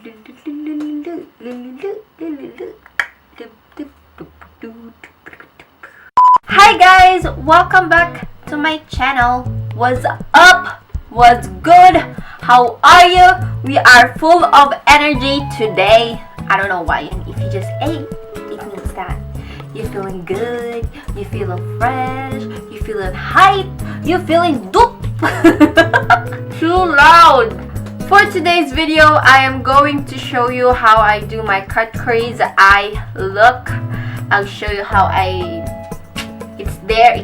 Hi guys, welcome back to my channel. What's up? What's good? How are you? We are full of energy today. I don't know why. If you just ate, it means that you're feeling good, you're feeling fresh, you're feeling hype, you're feeling dope. Too loud. For today's video, I am going to show you how I do my cut crease eye look. I'll show you how it's there.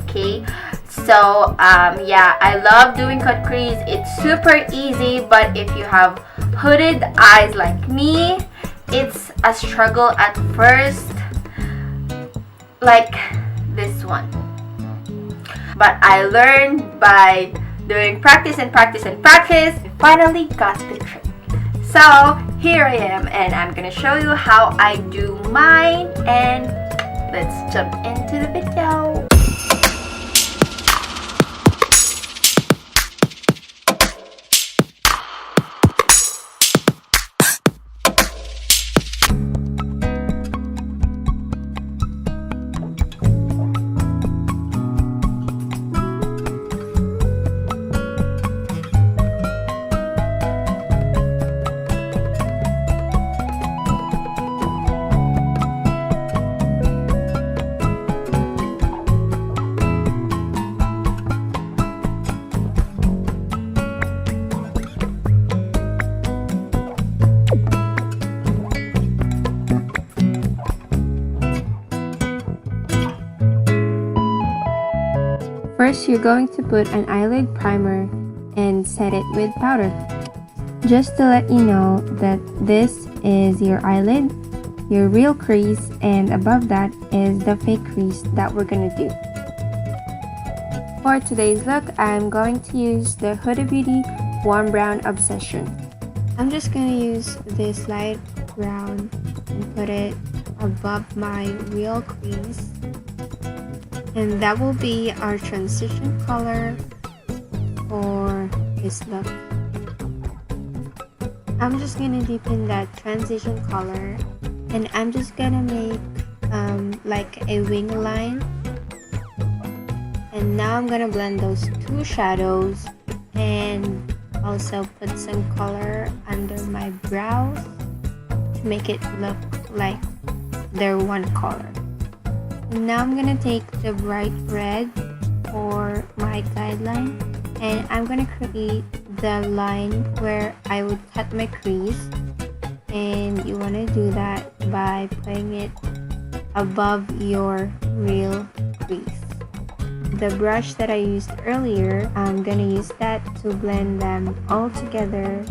Okay, so yeah, I love doing cut crease. It's super easy, but if you have hooded eyes like me, it's a struggle at first, like this one. But I learned by doing practice and practice and practice. I finally got the trick. So here I am, and I'm gonna show you how I do mine, and let's jump into the video. First, you're going to put an eyelid primer and set it with powder. Just to let you know that this is your eyelid, your real crease, and above that is the fake crease that we're gonna do. For today's look, I'm going to use the Huda Beauty Warm Brown Obsession. I'm just gonna use this light brown and put it above my real crease. And that will be our transition color for this look. I'm just gonna deepen that transition color, and I'm just gonna make like a wing line. And now I'm gonna blend those two shadows and also put some color under my brows to make it look like they're one color. Now I'm gonna take the bright red for my guideline, and I'm gonna create the line where I would cut my crease, and you want to do that by putting it above your real crease. The brush that I used earlier, I'm gonna use that to blend them all together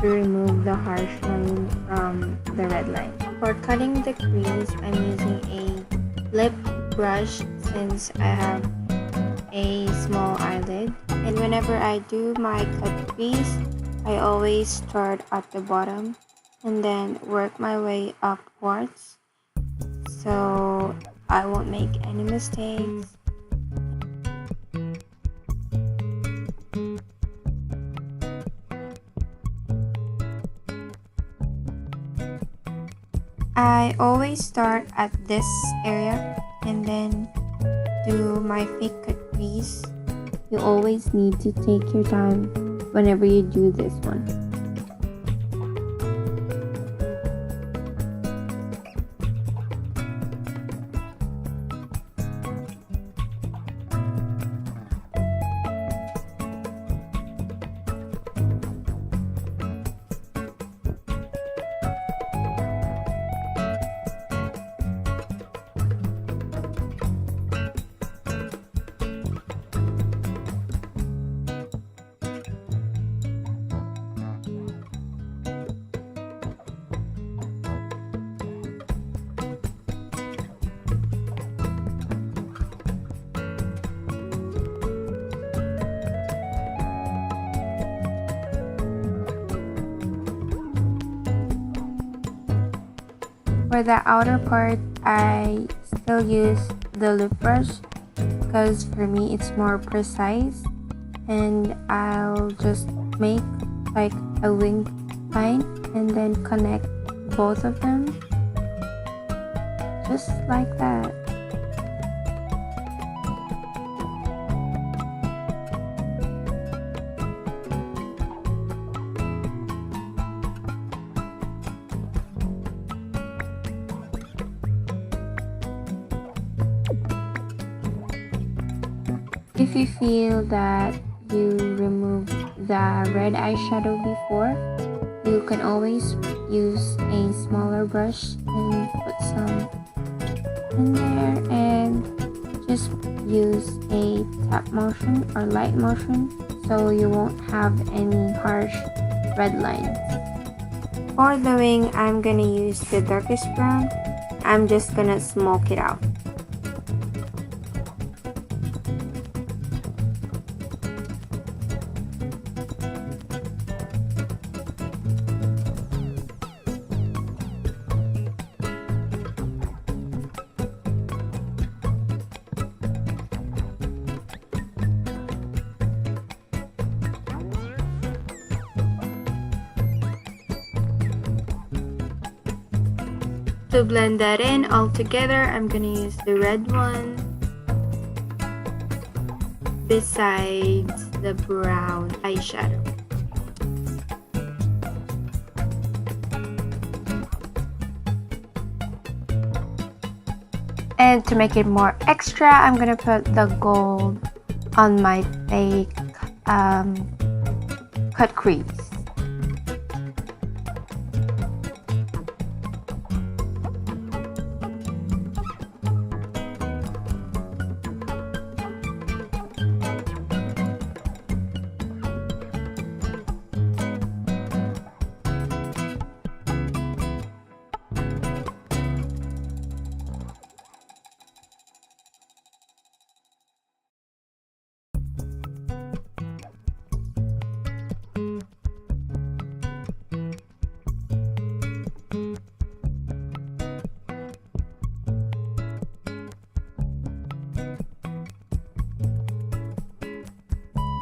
to remove the harsh line from the red line. For cutting the crease, I'm using a lip brush since I have a small eyelid, and whenever I do my cut crease, I always start at the bottom and then work my way upwards so I won't make any mistakes. I always start at this area and then do my fake cut crease. You always need to take your time whenever you do this one. For the outer part, I still use the lip brush because for me it's more precise, and I'll just make like a wing line and then connect both of them just like that. If you feel that you removed the red eyeshadow before, you can always use a smaller brush and put some in there and just use a tap motion or light motion so you won't have any harsh red lines. For the wing, I'm gonna use the darkest brown. I'm just gonna smoke it out. To blend that in all together, I'm gonna use the red one besides the brown eyeshadow. And to make it more extra, I'm gonna put the gold on my fake cut crease.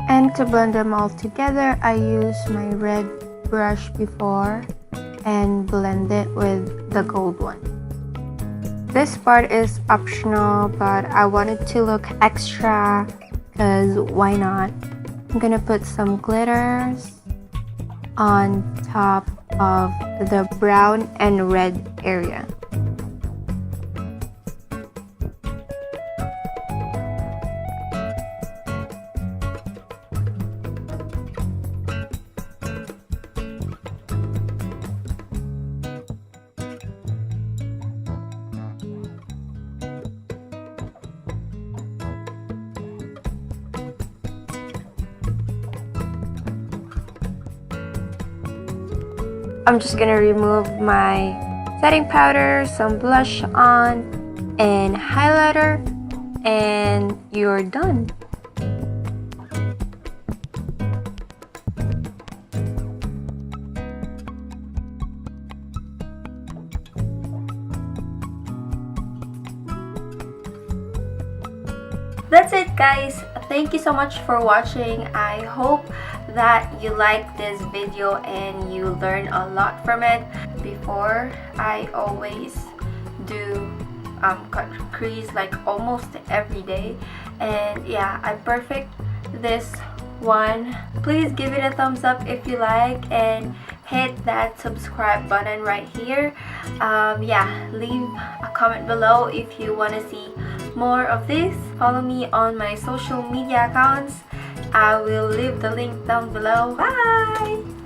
And to blend them all together, I use my red brush before and blend it with the gold one. This part is optional, but I wanted to look extra because why not? I'm gonna put some glitters on top of the brown and red area. I'm just gonna remove my setting powder, some blush on, and highlighter, and you're done. That's it, guys. Thank you so much for watching. I hope that you liked this video and you learned a lot from it. Before, I always do cut crease like almost every day, and yeah, I perfect this one. Please give it a thumbs up if you like and hit that subscribe button right here. Yeah, leave a comment below if you want to see more of this. Follow me on my social media accounts. I will leave the link down below. Bye!